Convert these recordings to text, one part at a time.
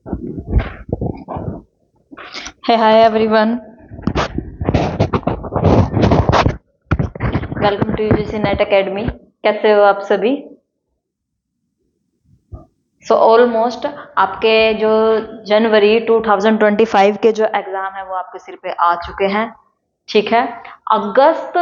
Hey, hi everyone. Welcome to UGC NET academy. कैसे हो आप सभी? ऑलमोस्ट आपके जो जनवरी 2025 के जो एग्जाम है वो आपके सिर पे आ चुके हैं। ठीक है, अगस्त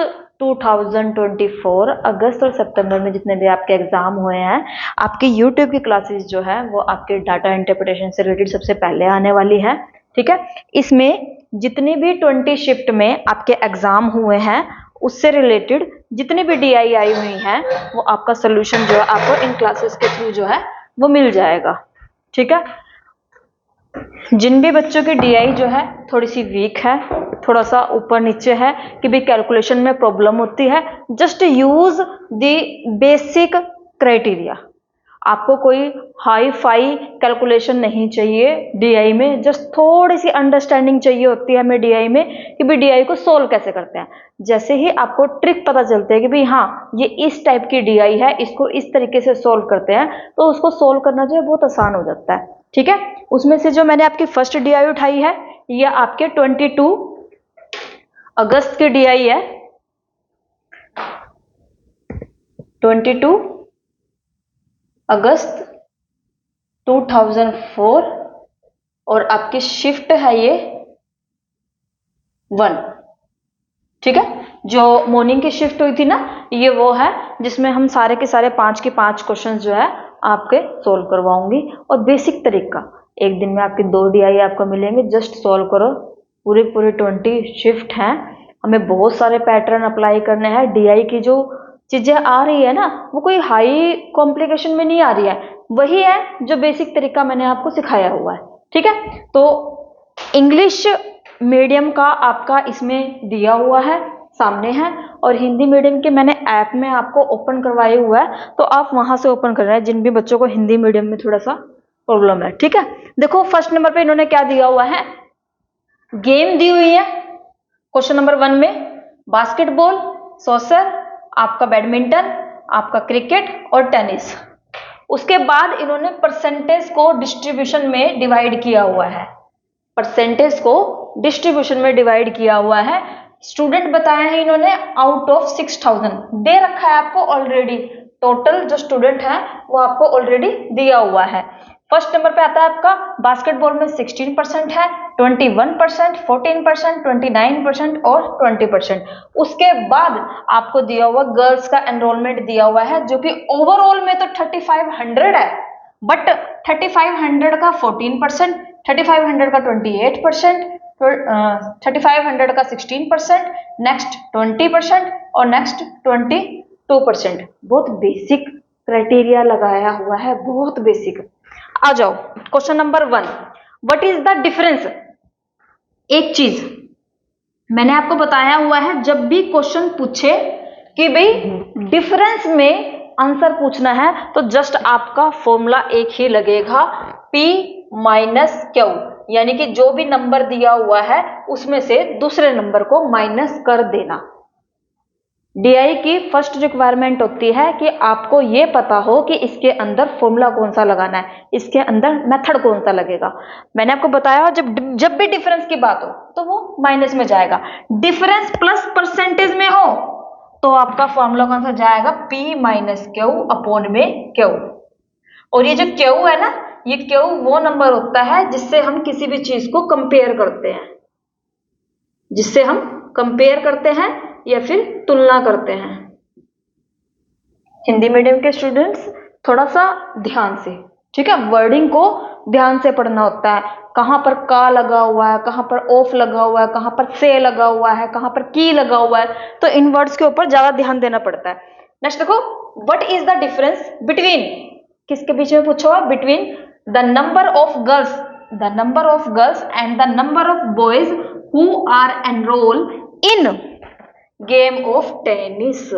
2024 अगस्त और सितंबर में जितने भी आपके एग्जाम हुए हैं, आपकी यूट्यूब की क्लासेस जो है वो आपके डाटा इंटरप्रिटेशन से रिलेटेड सबसे पहले आने वाली है। ठीक है, इसमें जितनी भी 20 शिफ्ट में आपके एग्जाम हुए हैं उससे रिलेटेड जितनी भी डीआई आई हुई हैं वो आपका सोल्यूशन जो है आपको इन क्लासेस के थ्रू जो है वो मिल जाएगा। ठीक है, जिन भी बच्चों की डीआई जो है थोड़ी सी वीक है, थोड़ा सा ऊपर नीचे है कि भी कैलकुलेशन में प्रॉब्लम होती है, just use the basic criteria. आपको कोई हाई फाई कैलकुलेशन नहीं चाहिए डीआई में, जस्ट थोड़ी सी अंडरस्टैंडिंग चाहिए होती है हमें डीआई में कि भी डीआई को सोल्व कैसे करते हैं। जैसे ही आपको ट्रिक पता चलती है कि भाई हाँ ये इस टाइप की डीआई है, इसको इस तरीके से सोल्व करते हैं, तो उसको सोल्व करना जो है बहुत आसान हो जाता है। ठीक है, उसमें से जो मैंने आपकी फर्स्ट डीआई उठाई है ये आपके 22 अगस्त की डीआई है। 22 अगस्त 2004 और आपकी शिफ्ट है ये 1। ठीक है, जो मॉर्निंग की शिफ्ट हुई थी ना ये वो है जिसमें हम सारे के सारे 5 के 5 क्वेश्चन जो है आपके सोल्व करवाऊंगी और बेसिक तरीका। एक दिन में आपके 2 डीआई आपको मिलेंगे, जस्ट सोल्व करो। पूरे पूरे 20 शिफ्ट हैं, हमें बहुत सारे पैटर्न अप्लाई करने हैं। डीआई की जो चीजें आ रही है ना वो कोई हाई कॉम्प्लिकेशन में नहीं आ रही है, वही है जो बेसिक तरीका मैंने आपको सिखाया हुआ है। ठीक है, तो इंग्लिश मीडियम का आपका इसमें दिया हुआ है सामने है, और हिंदी मीडियम के मैंने ऐप में आपको ओपन करवाया हुआ है, तो आप वहां से ओपन कर रहे हैं जिन भी बच्चों को हिंदी मीडियम में थोड़ा सा प्रॉब्लम है। ठीक है, देखो फर्स्ट नंबर पे इन्होंने क्या दिया हुआ है, गेम दी हुई है क्वेश्चन नंबर 1 में, बास्केटबॉल, सॉसर, आपका बैडमिंटन, आपका क्रिकेट और टेनिस। उसके बाद इन्होंने परसेंटेज को डिस्ट्रीब्यूशन में डिवाइड किया हुआ है, परसेंटेज को डिस्ट्रीब्यूशन में डिवाइड किया हुआ है। स्टूडेंट बताए हैं इन्होंने आउट ऑफ 6000 दे रखा है आपको ऑलरेडी, टोटल जो स्टूडेंट है वो आपको ऑलरेडी दिया हुआ है। फर्स्ट नंबर पे आता है आपका बास्केटबॉल में 16% है, 21%, 14%, 29% और 20%। उसके बाद आपको दिया हुआ गर्ल्स का एनरोलमेंट दिया हुआ है जो कि ओवरऑल में तो 3500 है, बट 3500 का 14%, 3500 का 28%, 3500 का 16%, नेक्स्ट 20% और नेक्स्ट 22%। बहुत बेसिक क्राइटेरिया लगाया हुआ है, बहुत बेसिक। आ जाओ question number 1, what is the difference. एक चीज मैंने आपको बताया हुआ है, जब भी क्वेश्चन पूछे कि भाई डिफरेंस में आंसर पूछना है तो जस्ट आपका फॉर्मूला एक ही लगेगा, P माइनस क्यू, यानी कि जो भी नंबर दिया हुआ है उसमें से दूसरे नंबर को माइनस कर देना। डीआई की फर्स्ट रिक्वायरमेंट होती है कि आपको ये पता हो कि इसके अंदर फॉर्मूला कौन सा लगाना है, इसके अंदर मेथड कौन सा लगेगा। मैंने आपको बताया जब भी डिफरेंस की बात हो तो वो माइनस में जाएगा, डिफरेंस प्लस परसेंटेज में हो तो आपका फॉर्मूला कौन सा जाएगा, P माइनस क्यू अपॉन में क्यू। और ये जो क्यू है ना, ये क्यू वो नंबर होता है जिससे हम किसी भी चीज को कंपेयर करते हैं, जिससे हम कंपेयर करते हैं या फिर तुलना करते हैं। हिंदी मीडियम के स्टूडेंट्स थोड़ा सा ध्यान से, ठीक है, वर्डिंग को ध्यान से पढ़ना होता है, कहां पर का लगा हुआ है, कहां पर ऑफ लगा हुआ है, कहां पर से लगा हुआ है, कहां पर की लगा हुआ है, तो इन वर्ड्स के ऊपर ज्यादा ध्यान देना पड़ता है। नेक्स्ट देखो, what is the difference between, किसके बीच में पूछा हुआ, between the number of girls, the number of girls and the number of boys who are enrol in game of tennis.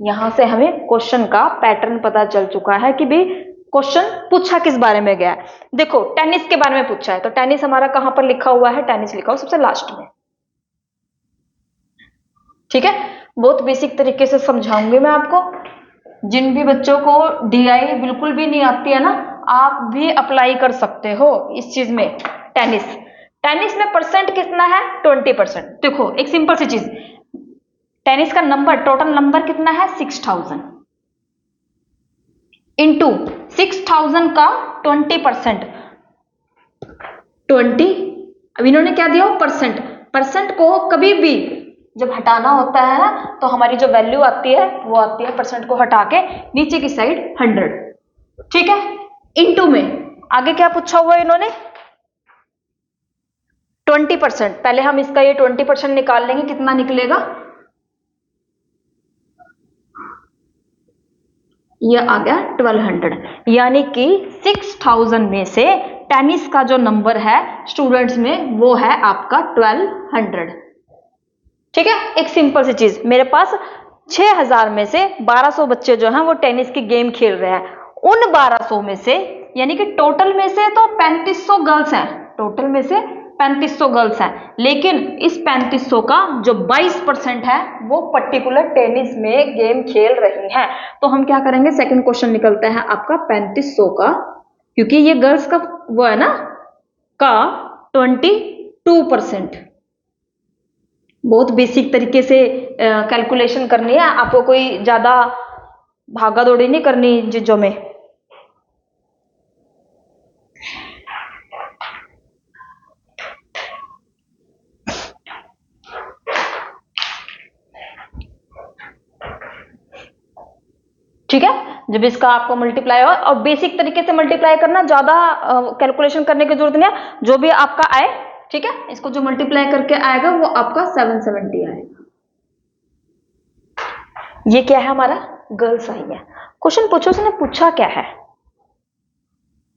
यहां से हमें क्वेश्चन का पैटर्न पता चल चुका है कि भाई क्वेश्चन पूछा किस बारे में गया है। देखो टेनिस के बारे में पूछा है तो टेनिस हमारा कहां पर लिखा हुआ है, टेनिस लिखा हुआ सबसे लास्ट में। ठीक है, बहुत बेसिक तरीके से समझाऊंगी मैं आपको। जिन भी बच्चों को डीआई बिल्कुल भी नहीं आती है ना, आप भी अप्लाई कर सकते हो इस चीज में। टेनिस टेनिस में परसेंट कितना है? 20%। देखो एक सिंपल सी चीज, टेनिस का नंबर, टोटल नंबर कितना है? 6000 इंटू 6000 का 20%, 20। अब इन्होंने क्या दिया? परसेंट। परसेंट को कभी भी जब हटाना होता है ना, तो हमारी जो वैल्यू आती है वो आती है परसेंट को हटा के नीचे की साइड 100। ठीक है, इंटू में आगे क्या पूछा हुआ है इन्होंने? 20%। पहले हम इसका ये 20% निकाल लेंगे, कितना निकलेगा? ये आ गया 1200, यानी कि 6000 में से टेनिस का जो नंबर है स्टूडेंट्स में वो है आपका 1200। ठीक है, एक सिंपल सी चीज, मेरे पास 6000 में से 1200 बच्चे जो हैं वो टेनिस की गेम खेल रहे हैं। उन 1200 में से, यानी कि टोटल में से तो 3500 गर्ल्स हैं, टोटल में से 3500 गर्ल्स हैं, लेकिन इस 3500 का जो 22% है वो पर्टिकुलर टेनिस में गेम खेल रही हैं। तो हम क्या करेंगे? सेकंड क्वेश्चन निकलता है आपका 3500 का, क्योंकि ये गर्ल्स का वो है ना, का 22%। बहुत बेसिक तरीके से कैलकुलेशन करनी है आपको, कोई ज्यादा भागा दौड़ी नहीं करनी चीजों में। ठीक है, जब इसका आपको मल्टीप्लाई हो, और बेसिक तरीके से मल्टीप्लाई करना, ज्यादा कैलकुलेशन करने की जरूरत नहीं है, जो भी आपका आए। ठीक है, इसको जो मल्टीप्लाई करके आएगा वो आपका 770 आएगा। ये क्या है? हमारा गर्ल्स आई है। क्वेश्चन पूछो, उसने पूछा क्या है?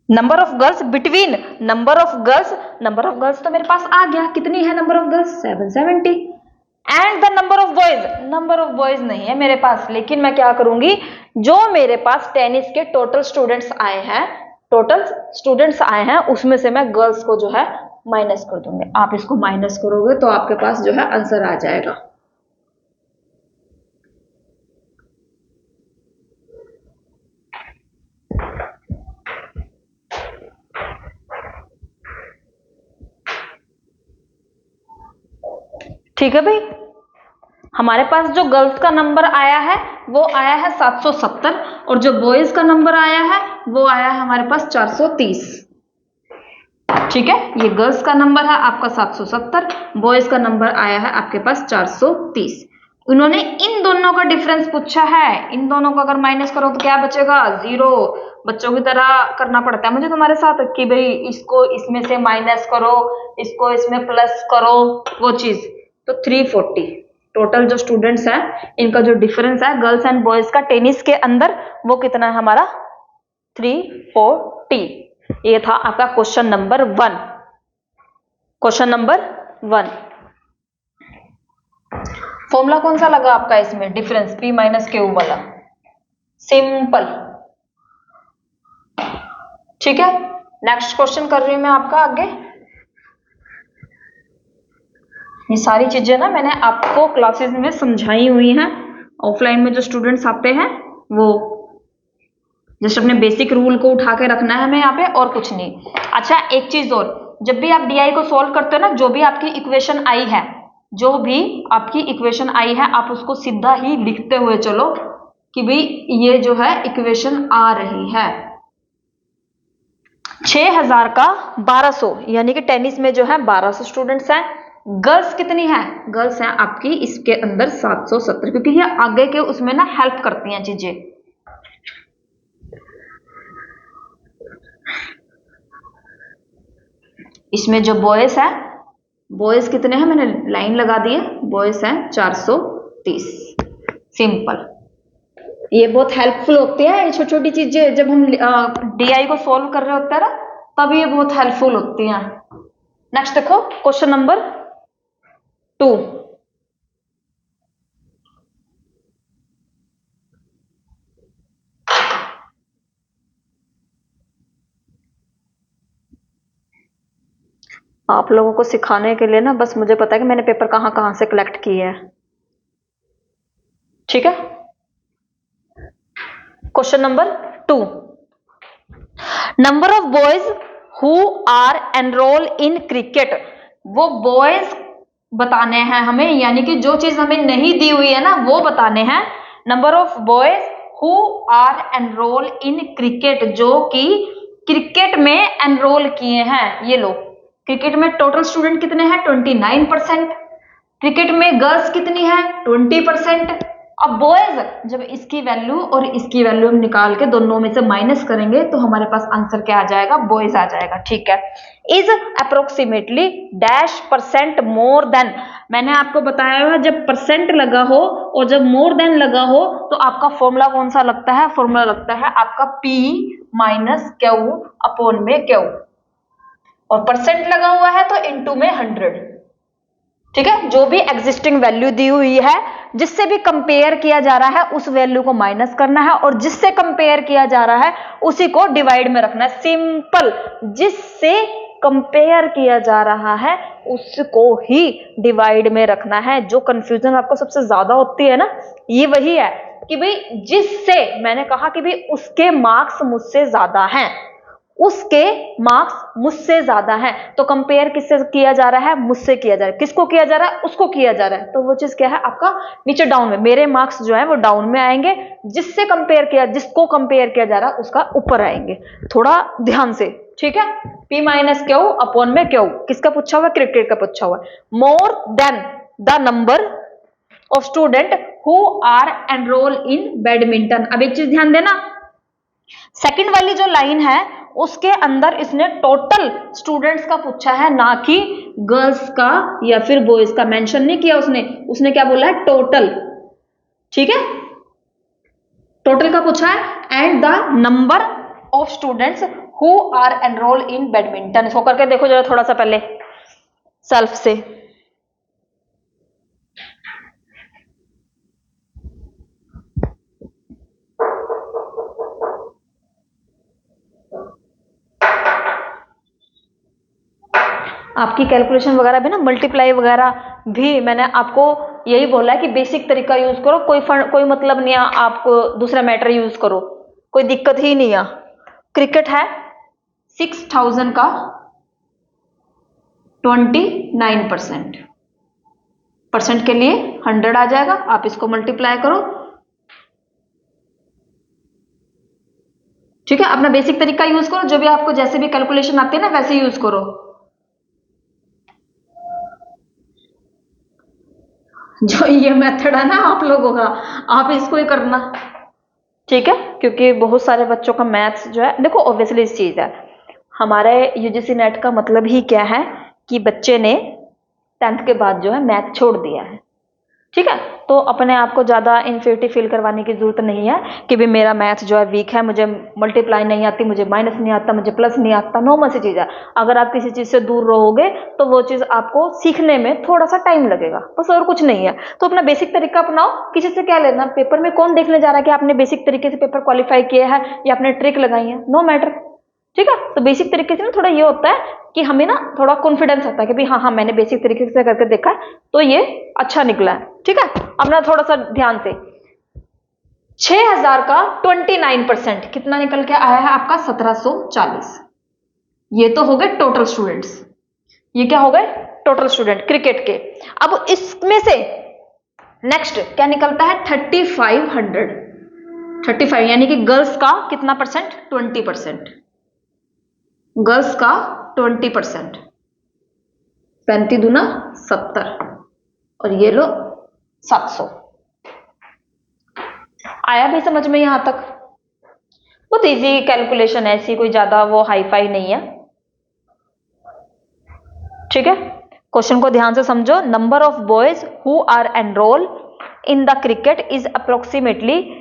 Number of girls between, number of girls तो मेरे पास आ गया, कितनी है number of girls? 770। And the number of boys नहीं है मेरे पास, लेकिन मैं क्या करूंगी, जो मेरे पास टेनिस के टोटल स्टूडेंट्स आए हैं उसमें से मैं गर्ल्स को जो है माइनस कर दूंगी। आप इसको माइनस करोगे तो आपके पास जो है आंसर आ जाएगा। ठीक है भाई, हमारे पास जो गर्ल्स का नंबर आया है वो आया है 770, और जो बॉयज का नंबर आया है वो आया है हमारे पास 430। ठीक है, ये गर्ल्स का नंबर है आपका 770, बॉयज का नंबर आया है आपके पास 430। उन्होंने इन दोनों का डिफरेंस पूछा है, इन दोनों को अगर माइनस करो तो क्या बचेगा? 0। बच्चों की तरह करना पड़ता है मुझे तुम्हारे साथ कि भाई इसको इसमें से माइनस करो, इसको इसमें प्लस करो, वो चीज। तो 340 टोटल जो स्टूडेंट्स हैं इनका जो डिफरेंस है गर्ल्स एंड बॉयज का टेनिस के अंदर, वो कितना है हमारा? 340। ये था आपका question number 1। Question number 1, formula कौन सा लगा आपका इसमें? डिफरेंस P माइनस क्यू वाला, सिंपल। ठीक है, नेक्स्ट क्वेश्चन कर रही हूं मैं आपका आगे। ये सारी चीजें ना मैंने आपको क्लासेस में समझाई हुई हैं। ऑफलाइन में जो स्टूडेंट्स आते हैं वो जस्ट अपने बेसिक रूल को उठा के रखना है हमें यहाँ पे, और कुछ नहीं। अच्छा, एक चीज और, जब भी आप डीआई को सॉल्व करते हो ना, जो भी आपकी इक्वेशन आई है आप उसको सीधा ही लिखते हुए चलो कि भाई ये जो है इक्वेशन आ रही है। 6000 का 1200, यानी कि टेनिस में जो है 1200 स्टूडेंट्स हैं। गर्ल्स कितनी है? गर्ल्स हैं आपकी इसके अंदर 770, क्योंकि ये आगे के उसमें ना हेल्प करती हैं चीजें। इसमें जो बॉयज है, बॉयज कितने हैं? मैंने लाइन लगा दी है, बॉयज हैं 430। सिंपल, ये बहुत हेल्पफुल होती है, छोटी छोटी चीजें जब हम डीआई को सॉल्व कर रहे होते हैं ना, तब ये बहुत हेल्पफुल होती हैं। नेक्स्ट देखो क्वेश्चन नंबर 2। आप लोगों को सिखाने के लिए ना बस मुझे पता है कि मैंने पेपर कहां कहां से कलेक्ट किए हैं। ठीक है, question number 2, number of boys who are enrol in cricket, वो बॉयज बताने हैं हमें, यानी कि जो चीज हमें नहीं दी हुई है ना वो बताने हैं। Number of boys who are enrol in cricket, जो कि क्रिकेट में एनरोल किए हैं। ये लो, क्रिकेट में टोटल स्टूडेंट कितने हैं 29%, क्रिकेट में गर्ल्स कितनी है 20%। अब बॉयज, जब इसकी वैल्यू और इसकी वैल्यू हम निकाल के दोनों में से माइनस करेंगे तो हमारे पास आंसर क्या आ जाएगा, बॉयज आ जाएगा। ठीक है, is approximately dash percent more than, मैंने आपको बताया हुआ जब परसेंट लगा हो और जब मोर देन लगा हो तो आपका फॉर्मूला कौन सा लगता है, फॉर्मूला लगता है आपका P माइनस क्यू अपॉन में क्यू, और परसेंट लगा हुआ है तो इनटू में 100। ठीक है, जो भी एग्जिस्टिंग वैल्यू दी हुई है, जिससे भी कंपेयर किया जा रहा है उस वैल्यू को माइनस करना है, और जिससे कंपेयर किया जा रहा है उसी को डिवाइड में रखना है। सिंपल, जिससे कंपेयर किया जा रहा है उसको ही डिवाइड में रखना है। जो कंफ्यूजन आपको सबसे ज्यादा होती है ना, ये वही है कि भाई जिससे, मैंने कहा कि भाई उसके मार्क्स मुझसे ज्यादा हैं, उसके मार्क्स मुझसे ज्यादा हैं, तो कंपेयर किससे किया जा रहा है, मुझसे किया जा रहा है। किसको किया जा रहा है, उसको किया जा रहा है, तो वो चीज क्या है आपका नीचे डाउन में, मेरे मार्क्स जो है वो डाउन में आएंगे, जिससे कंपेयर किया, जिसको कंपेयर किया जा रहा है उसका ऊपर आएंगे। थोड़ा ध्यान से, ठीक है। P माइनस क्यू अपॉन में क्यू, किसका पूछा हुआ, क्रिकेट का पूछा हुआ है। More than the number of student who are enrol in badminton. अब एक चीज ध्यान देना, सेकंड वाली जो लाइन है उसके अंदर इसने टोटल स्टूडेंट्स का पूछा है, ना कि गर्ल्स का या फिर बॉयज का मेंशन नहीं किया उसने। उसने क्या बोला है, टोटल। ठीक है, टोटल का पूछा है, and the number of students who are enrol in badminton. इसको करके देखो जरा थोड़ा सा पहले सेल्फ से। आपकी कैलकुलेशन वगैरह भी ना, मल्टीप्लाई वगैरह भी मैंने आपको यही बोला है कि बेसिक तरीका यूज करो, कोई मतलब नहीं है आप दूसरा मैटर यूज करो, कोई दिक्कत ही नहीं है। क्रिकेट है 6000 का 29%, परसेंट के लिए 100 आ जाएगा, आप इसको मल्टीप्लाई करो। ठीक है, अपना बेसिक तरीका यूज करो, जो भी आपको जैसे भी कैलकुलेशन आती है ना वैसे यूज करो। जो ये मेथड है ना आप लोगों का, आप इसको ही करना। ठीक है, क्योंकि बहुत सारे बच्चों का मैथ्स जो है, देखो ऑब्वियसली इस चीज है, हमारे यूजीसी नेट का मतलब ही क्या है कि बच्चे ने 10th के बाद जो है मैथ छोड़ दिया है। ठीक है, तो अपने आप को ज्यादा इन्फिनिटी फील करवाने की जरूरत नहीं है कि भाई मेरा मैथ जो है वीक है, मुझे मल्टीप्लाई नहीं आती, मुझे माइनस नहीं आता, मुझे प्लस नहीं आता। नॉर्मल सी चीज है, अगर आप किसी चीज से दूर रहोगे तो वो चीज आपको सीखने में थोड़ा सा टाइम लगेगा, बस और कुछ नहीं है। तो अपना बेसिक तरीका अपनाओ, किसी से क्या लेना, पेपर में कौन देखने जा रहा है कि आपने बेसिक तरीके से पेपर क्वालिफाई किया है या आपने ट्रिक लगाई है, नो मैटर। ठीक है, तो बेसिक तरीके से ना थोड़ा ये होता है कि हमें ना थोड़ा कॉन्फिडेंस आता है कि भाई हाँ हाँ मैंने बेसिक तरीके से करके देखा है तो ये अच्छा निकला है। ठीक है, अब ना थोड़ा सा ध्यान से, 6000 का 29% कितना निकल के आया है आपका 1740। ये तो हो गए टोटल स्टूडेंट्स, ये क्या हो गए टोटल स्टूडेंट क्रिकेट के। अब इसमें से नेक्स्ट क्या निकलता है 3500, 35 यानी कि गर्ल्स का कितना परसेंट 20%, गर्ल्स का 20%, 35 दूना 70 और ये लो 700। आया भी समझ में यहां तक? बहुत इजी कैलकुलेशन है, ऐसी कोई ज्यादा वो हाई फाई नहीं है। ठीक है, क्वेश्चन को ध्यान से समझो। Number of boys who are enrol in the cricket is approximately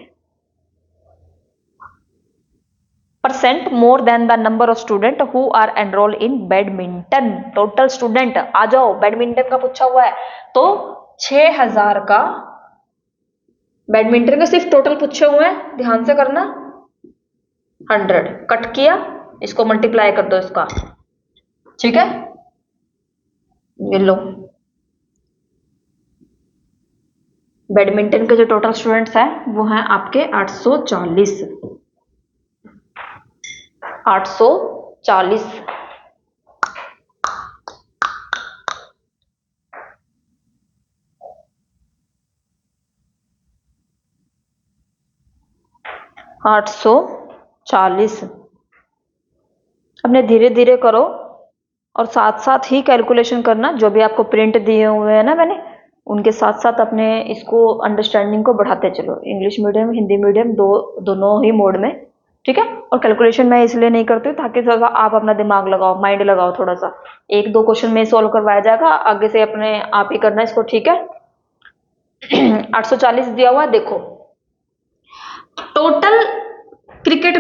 % more than the number of student who are enrolled in badminton. Total student आ जाओ, बैडमिंटन का पूछा हुआ है तो 6000 का बैडमिंटन का सिर्फ टोटल पूछे हुए हैं, ध्यान से करना। 100 कट किया, इसको मल्टीप्लाई कर दो इसका। ठीक है, ये लो, बैडमिंटन के जो टोटल स्टूडेंट्स हैं वो हैं आपके 840। 840 840। अपने धीरे धीरे करो और साथ साथ ही कैलकुलेशन करना। जो भी आपको प्रिंट दिए हुए हैं ना मैंने, उनके साथ साथ अपने इसको अंडरस्टैंडिंग को बढ़ाते चलो। इंग्लिश मीडियम हिंदी मीडियम दोनों ही मोड में, ठीक है। और कैलकुलेशन मैं इसलिए नहीं करती हूँ ताकि थोड़ा आप अपना दिमाग लगाओ, माइंड लगाओ थोड़ा सा। एक दो क्वेश्चन में सॉल्व करवाया जाएगा, आगे से अपने आप ही करना इसको, ठीक है। 840 दिया हुआ देखो। टोटल क्रिकेट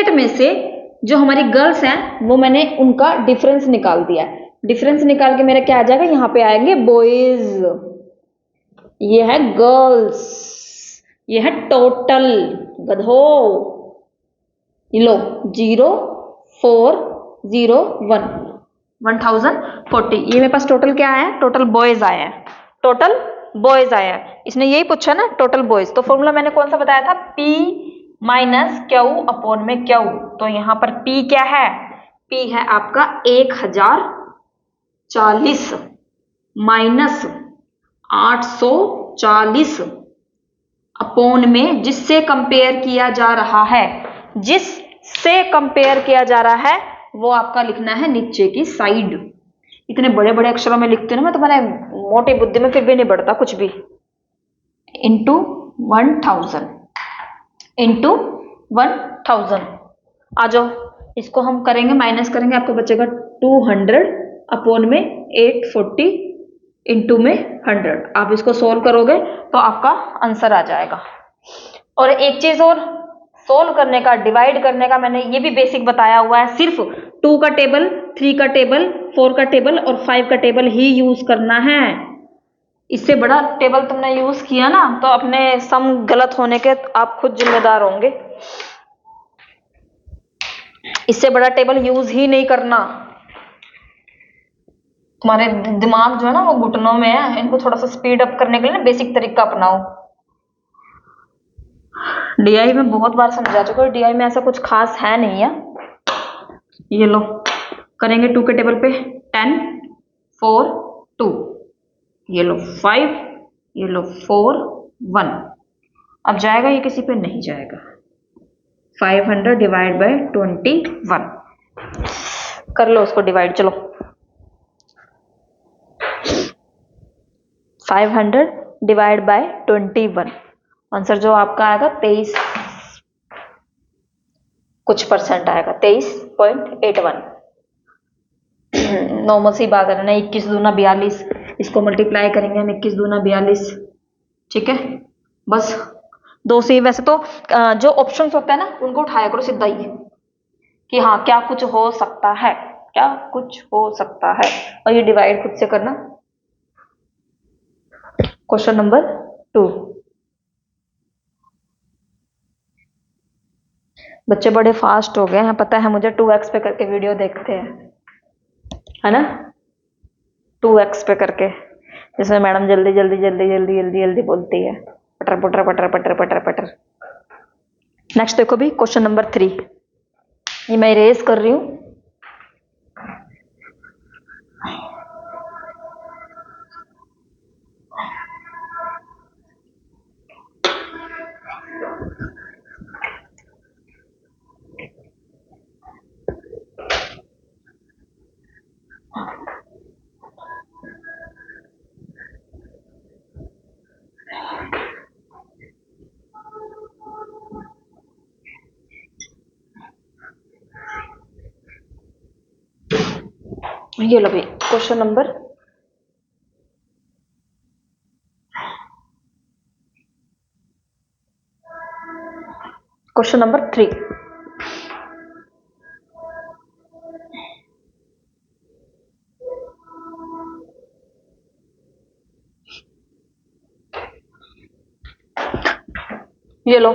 में से जो हमारी गर्ल्स हैं वो मैंने उनका डिफरेंस निकाल दिया है। डिफरेंस निकाल के मेरा क्या आ जाएगा, यहाँ पे आएंगे बॉयज, ये है गर्ल्स, ये है टोटल। गधो लो 0401 1040। ये मेरे पास टोटल क्या है, टोटल बॉयज आए हैं, टोटल बॉयज आए हैं। इसने यही पूछा ना टोटल बॉयज, तो फॉर्मूला मैंने कौन सा बताया था, P माइनस क्यू अपॉन में क्यू। तो यहां पर P क्या है, P है आपका 1040 माइनस 840 अपॉन में जिससे कंपेयर किया जा रहा है, जिससे कंपेयर किया जा रहा है वो आपका लिखना है नीचे की साइड। इतने बड़े बड़े अक्षरों में लिखती हूँ ना मैं, तुम्हारे मोटी बुद्धि में फिर भी नहीं बढ़ता कुछ भी। Into 1000 into 1000। आ जाओ, इसको हम करेंगे माइनस करेंगे, आपको बचेगा 200 अपॉन में 840 इंटू में 100। आप इसको सोल्व करोगे तो आपका आंसर आ जाएगा। और एक चीज और, सोल्व करने का, डिवाइड करने का मैंने ये भी बेसिक बताया हुआ है। सिर्फ 2 का टेबल, 3 का टेबल, 4 का टेबल और 5 का टेबल ही यूज करना है। इससे बड़ा टेबल तुमने यूज किया ना तो अपने सम गलत होने के आप खुद जिम्मेदार होंगे। इससे बड़ा टेबल यूज ही नहीं करना। तुम्हारे दिमाग जो है ना वो घुटनों में है, इनको थोड़ा सा स्पीड अप करने के लिए ना बेसिक तरीका अपनाओ। डीआई में बहुत बार समझा चुका हूं, डीआई में ऐसा कुछ खास है नहीं है। ये लो करेंगे 2 के टेबल पे 10 4 2, ये लो 5, ये लो 4 1। अब जाएगा ये किसी पे नहीं जाएगा। 500 डिवाइड बाय 21, कर लो उसको डिवाइड। चलो 500 डिवाइड बाय 21, आंसर जो आपका आएगा 23 कुछ परसेंट आएगा, 23.81। नॉर्मल सी बात है ना, 21 दूना 42, इसको मल्टीप्लाई करेंगे हम 21 दूना 42, ठीक है। बस दो से। वैसे तो जो ऑप्शंस होता है ना उनको उठाया करो सीधा ही कि हाँ क्या कुछ हो सकता है, क्या कुछ हो सकता है, और ये डिवाइड खुद से करना। Question number 2। बच्चे बड़े फास्ट हो गए हैं, पता है मुझे। 2x पे करके वीडियो देखते हैं, है ना, 2x पे करके, जिसमें मैडम जल्दी जल्दी जल्दी जल्दी जल्दी जल्दी बोलती है, पटर पटर पटर पटर पटर पटर। नेक्स्ट देखो भी, क्वेश्चन नंबर 3। ये मैं इरेज कर रही हूं। ये लो भाई क्वेश्चन नंबर क्वेश्चन नंबर 3। ये लो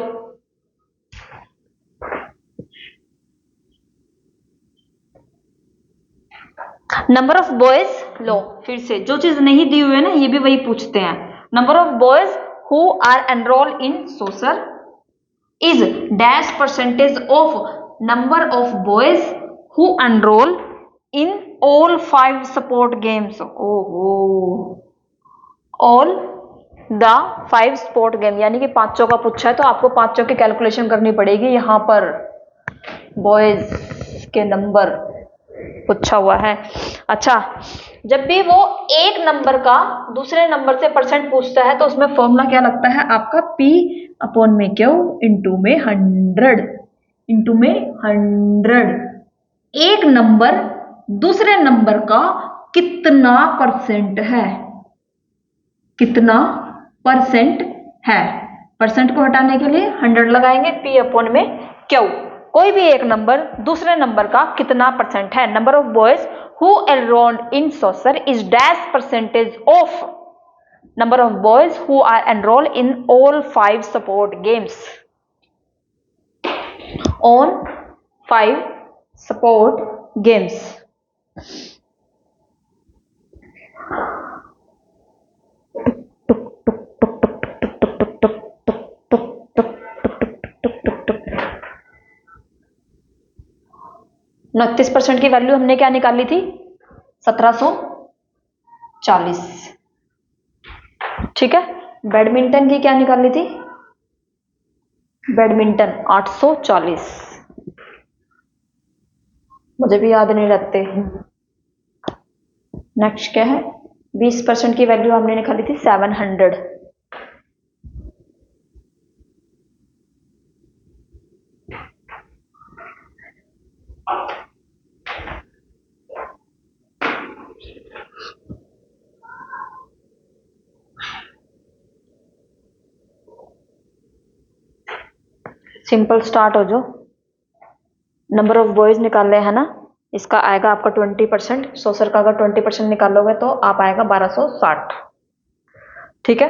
नंबर ऑफ बॉयज। लो फिर से जो चीज नहीं दी हुई है ना ये भी वही पूछते हैं। Number of boys who are enrol in social is dash percentage of number of boys who enrol in all 5 sport games. ओहो, ऑल द 5 स्पोर्ट गेम, यानी कि पांचों का पूछा है तो आपको पांचों की कैलकुलेशन करनी पड़ेगी। यहां पर बॉयज के नंबर पूछा हुआ है। अच्छा, जब भी वो एक नंबर का दूसरे नंबर से परसेंट पूछता है तो उसमें फॉर्मूला क्या लगता है आपका, P अपॉन में क्यू इंटू में 100, इंटू में 100। एक नंबर दूसरे नंबर का कितना परसेंट है, कितना परसेंट है। परसेंट को हटाने के लिए 100 लगाएंगे, P अपॉन में क्यू। कोई भी एक नंबर दूसरे नंबर का कितना परसेंट है। Number of boys who enrolled in soccer is dash percentage of number of boys who are enrolled in all 5 sport games. On 5 sport games. उनतीस % की वैल्यू हमने क्या निकाली थी, 1740। ठीक है, बैडमिंटन की क्या निकाली थी, बैडमिंटन 840। मुझे भी याद नहीं रखते। नेक्स्ट क्या है, 20% की वैल्यू हमने निकाली थी 700। सिंपल स्टार्ट हो जो। नंबर ऑफ बॉयज निकाल रहे हैं ना, इसका आएगा आपका 20%, सोसर का अगर 20% निकालोगे तो आप आएगा 1260। ठीक है,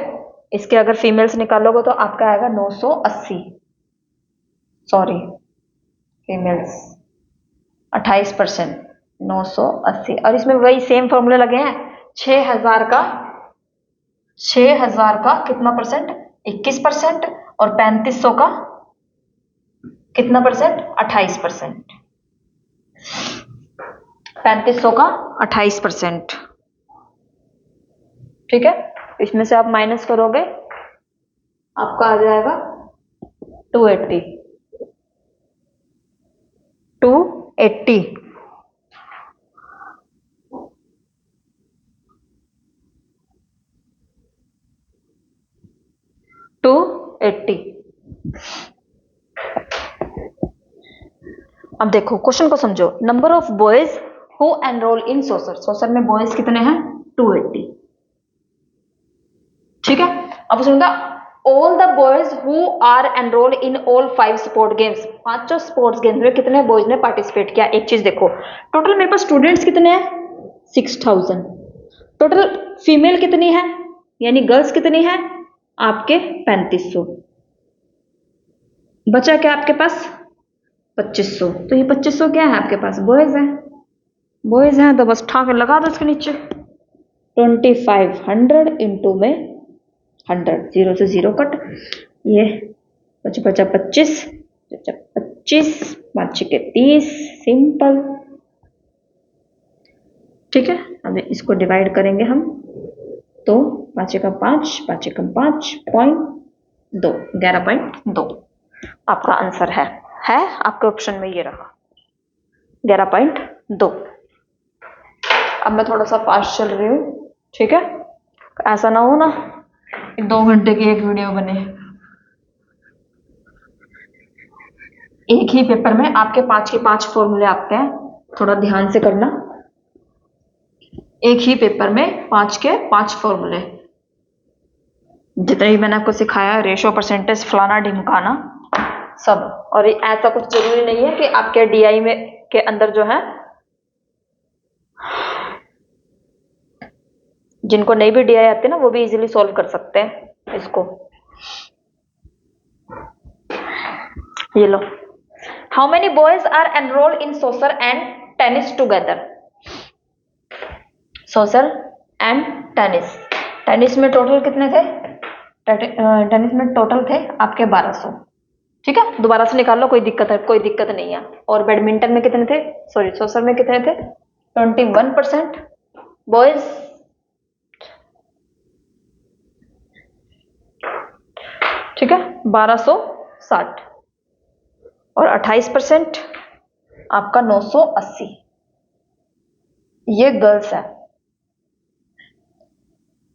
इसके अगर फीमेल्स निकालोगे तो आपका आएगा 980। Sorry, females 28%, 980। और इसमें वही सेम फॉर्मूले लगे हैं। 6000 का कितना परसेंट, 21%, और 3500 का कितना परसेंट, 28%। 3500 का 28%। ठीक है, इसमें से आप माइनस करोगे आपका आ जाएगा 280। 280 280। अब देखो क्वेश्चन को समझो। Number of boys who enrol in soccer, soccer में बॉयज कितने हैं, 280। ठीक है, अब सुनता, all the boys who are enrol in all 5 sport games, पांचों स्पोर्ट्स गेम्स में कितने बॉयज ने पार्टिसिपेट किया। एक चीज देखो, टोटल मेरे पास स्टूडेंट्स कितने हैं, 6000। टोटल फीमेल कितनी है, यानी गर्ल्स कितनी है आपके 3500। बचा क्या आपके पास, 2500। तो ये 2500 क्या है आपके पास, बॉयज है। बॉयज हैं तो बस ठाक लगा दो इसके नीचे। 2500 इंटू में 100, 0 से 0 कट, ये बचा 25, 25, 5 के 30, सिंपल। ठीक है, अब इसको डिवाइड करेंगे हम तो 5 का 5, 5 का 5.2, 11.2 आपका आंसर है आपके ऑप्शन में ये रहा 11.2। अब मैं थोड़ा सा फास्ट चल रही हूँ। ठीक है, ऐसा ना हो ना 2 घंटे की एक वीडियो बने। एक ही पेपर में आपके 5 के 5 फॉर्मूले आते हैं, थोड़ा ध्यान से करना। एक ही पेपर में 5 के 5 फॉर्मूले, जितने भी मैंने आपको सिखाया, रेशो, परसेंटेज, फलाना ढिमकाना सब। और ऐसा कुछ जरूरी नहीं है कि आपके डीआई में के अंदर जो है, जिनको नहीं भी डीआई आते ना वो भी इजीली सॉल्व कर सकते हैं इसको। ये लो, how many boys are enrolled in soccer and tennis together. Soccer and tennis, tennis में टोटल कितने थे, टेनिस में टोटल थे आपके 1200। ठीक है, दोबारा से निकाल लो, कोई दिक्कत है, कोई दिक्कत नहीं है। और बैडमिंटन में कितने थे, सॉरी सोशल में कितने थे, 21% बॉयज, ठीक है, 1260, और 28% आपका 980, ये गर्ल्स है।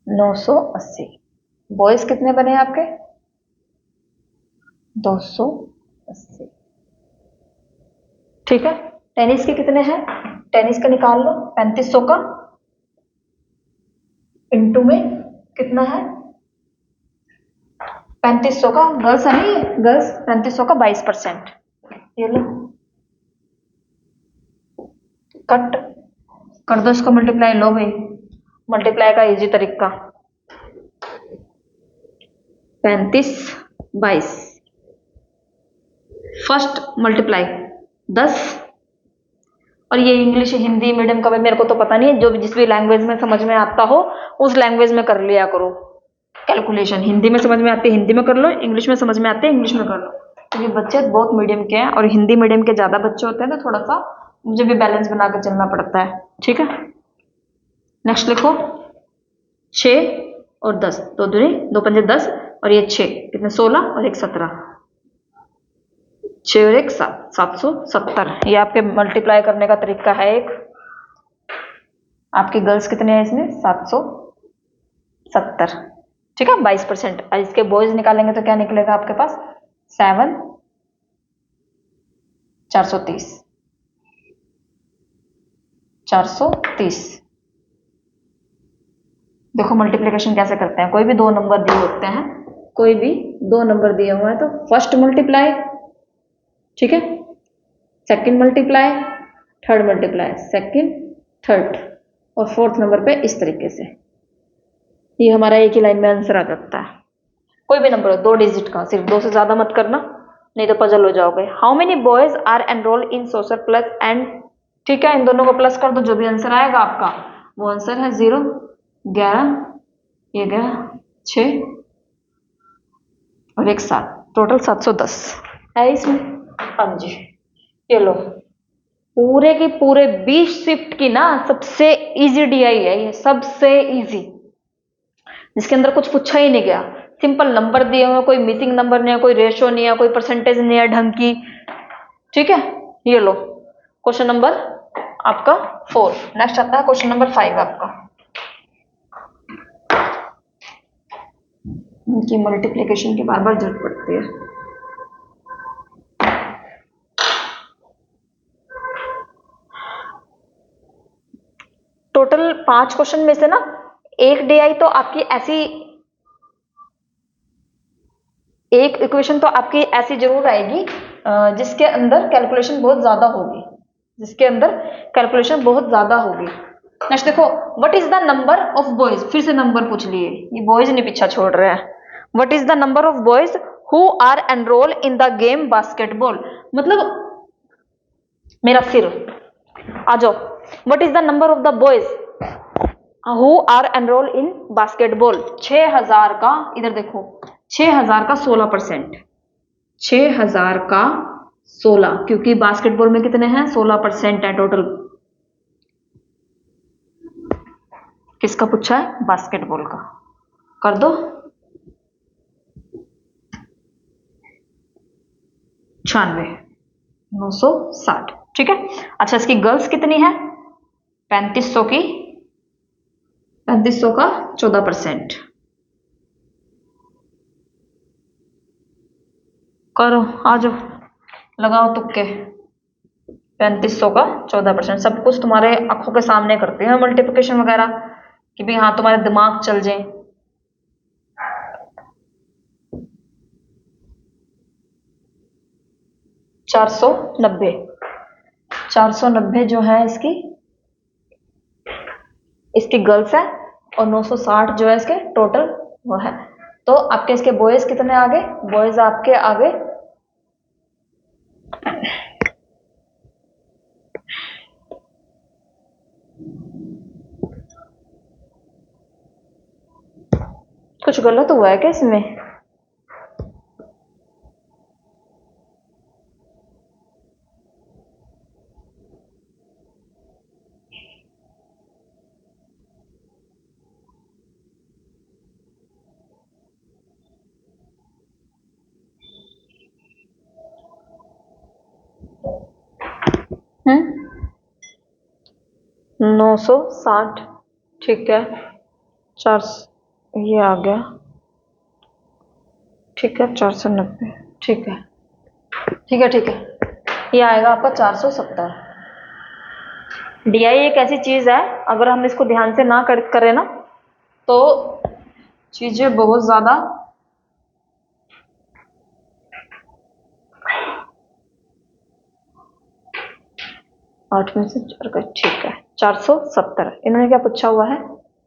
980, बॉयज कितने बने आपके, 280, ठीक है। टेनिस के कितने हैं, टेनिस का निकाल लो, 3500 का इंटू में कितना है, 3500 का, गर्ल्स है ना ये, गर्ल्स 3500 का 22%, ये लो कट कर दो इसको, मल्टीप्लाई लो भाई, मल्टीप्लाई का इजी तरीका, 35 22, फर्स्ट मल्टीप्लाई 10, और ये इंग्लिश हिंदी मीडियम का भाई मेरे को तो पता नहीं है, जो भी जिस भी लैंग्वेज में समझ में आता हो उस लैंग्वेज में कर लिया करो कैलकुलेशन। हिंदी में समझ में आती है हिंदी में कर लो, इंग्लिश में समझ में आती है इंग्लिश में कर लो, क्योंकि बच्चे बहुत मीडियम के हैं और हिंदी मीडियम के ज्यादा बच्चे होते हैं तो थोड़ा सा मुझे भी बैलेंस बना कर चलना पड़ता है, ठीक है। नेक्स्ट लिखो, 6 और 10, दो दूनी दो पंजे 10, और ये 6 कितने, 16 और 1 17, 6 और 1 7, 770, ये आपके मल्टीप्लाई करने का तरीका है एक। आपकी गर्ल्स कितने हैं इसमें, 770, ठीक है, 22%। इसके बॉयज निकालेंगे तो क्या निकलेगा आपके पास, 7 430, 430। देखो मल्टीप्लिकेशन कैसे करते हैं, कोई भी दो नंबर दिए होते हैं, कोई भी दो नंबर दिए हुए हैं तो फर्स्ट मल्टीप्लाई, ठीक है, second multiply, third multiply, second third, और फोर्थ नंबर पे इस तरीके से, ये हमारा एक ही लाइन में आंसर आ जाता है। कोई भी नंबर हो, 2 डिजिट का, सिर्फ 2 से ज्यादा मत करना नहीं तो पजल हो जाओगे। How many boys are enrol in social plus and, ठीक है, इन दोनों को प्लस कर दो, जो भी आंसर आएगा आपका वो आंसर है 0 11, ये गया 6 और 1 7, टोटल 710 है इसमें। हाँ जी, ये लो, पूरे के पूरे 20 शिफ्ट की ना सबसे इजी डीआई है ये, सबसे इजी, जिसके अंदर कुछ पूछा ही नहीं गया, सिंपल नंबर दिए हुए, कोई मिसिंग नंबर नहीं है, कोई रेशो नहीं है, कोई परसेंटेज नहीं है ढंग की, ठीक है। ये लो क्वेश्चन नंबर आपका 4, नेक्स्ट आता है क्वेश्चन नंबर 5 आपका, इनकी मल्टीप्लिकेशन की बार बार जरूरत पड़ती है। टोटल 5 क्वेश्चन में से ना एक डीआई तो आपकी ऐसी, एक इक्वेशन तो आपकी ऐसी जरूर आएगी जिसके अंदर कैलकुलेशन बहुत ज्यादा होगी, जिसके अंदर कैलकुलेशन बहुत ज्यादा होगी। नेक्स्ट देखो, what is the number of boys, फिर से नंबर पूछ लिए, ये बॉयज नहीं पीछा छोड़ रहे हैं। What is the number of boys who are enrol in the game basketball, मतलब मेरा सिर आ जाओ, what is the number of the boys who are enrol in basketball, 6000 का, इधर देखो 6000 का 16%, 6000 का 16, क्योंकि बास्केटबॉल में कितने हैं, 16% है टोटल। किसका पूछा है, बास्केटबॉल का, कर दो 96 960, ठीक है। अच्छा इसकी गर्ल्स कितनी है, 3500 की, 3500 का 14%, करो आ जाओ, लगाओ तुक्के, 3500 का 14%, सब कुछ तुम्हारे आंखों के सामने करते हैं मल्टीप्लिकेशन वगैरह, कि भाई हाँ तुम्हारे दिमाग चल जाए। चार सौ नब्बे, 490 जो है इसकी, इसकी गर्ल्स है, और 960 जो है इसके टोटल वो है। तो आपके इसके बॉयज कितने आगे, बॉयज आपके आगे कुछ गलत हुआ है क्या इसमें, 960, ठीक है, 4, ये आ गया, ठीक है, 490, ठीक है, ठीक है, ठीक है, ये आएगा आपका 470। डीआई एक ऐसी चीज है, अगर हम इसको ध्यान से ना करें ना तो चीजें बहुत ज्यादा 8 में से 4 का, ठीक है, 470। इन्होंने क्या पूछा हुआ है,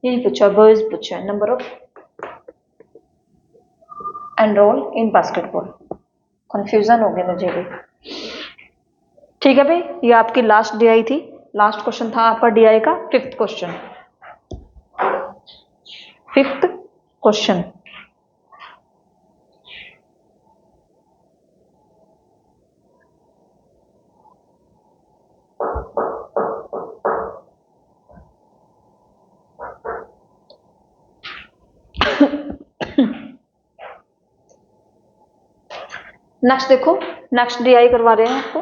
यही पूछा, बॉयज पूछा है, number of enrol in basketball. Confusion हो गया मुझे भी। ठीक है भाई, ये आपकी लास्ट डीआई थी, लास्ट क्वेश्चन था आपका डीआई का, fifth question. Fifth question, next देखो, नेक्स्ट डीआई करवा रहे हैं आपको।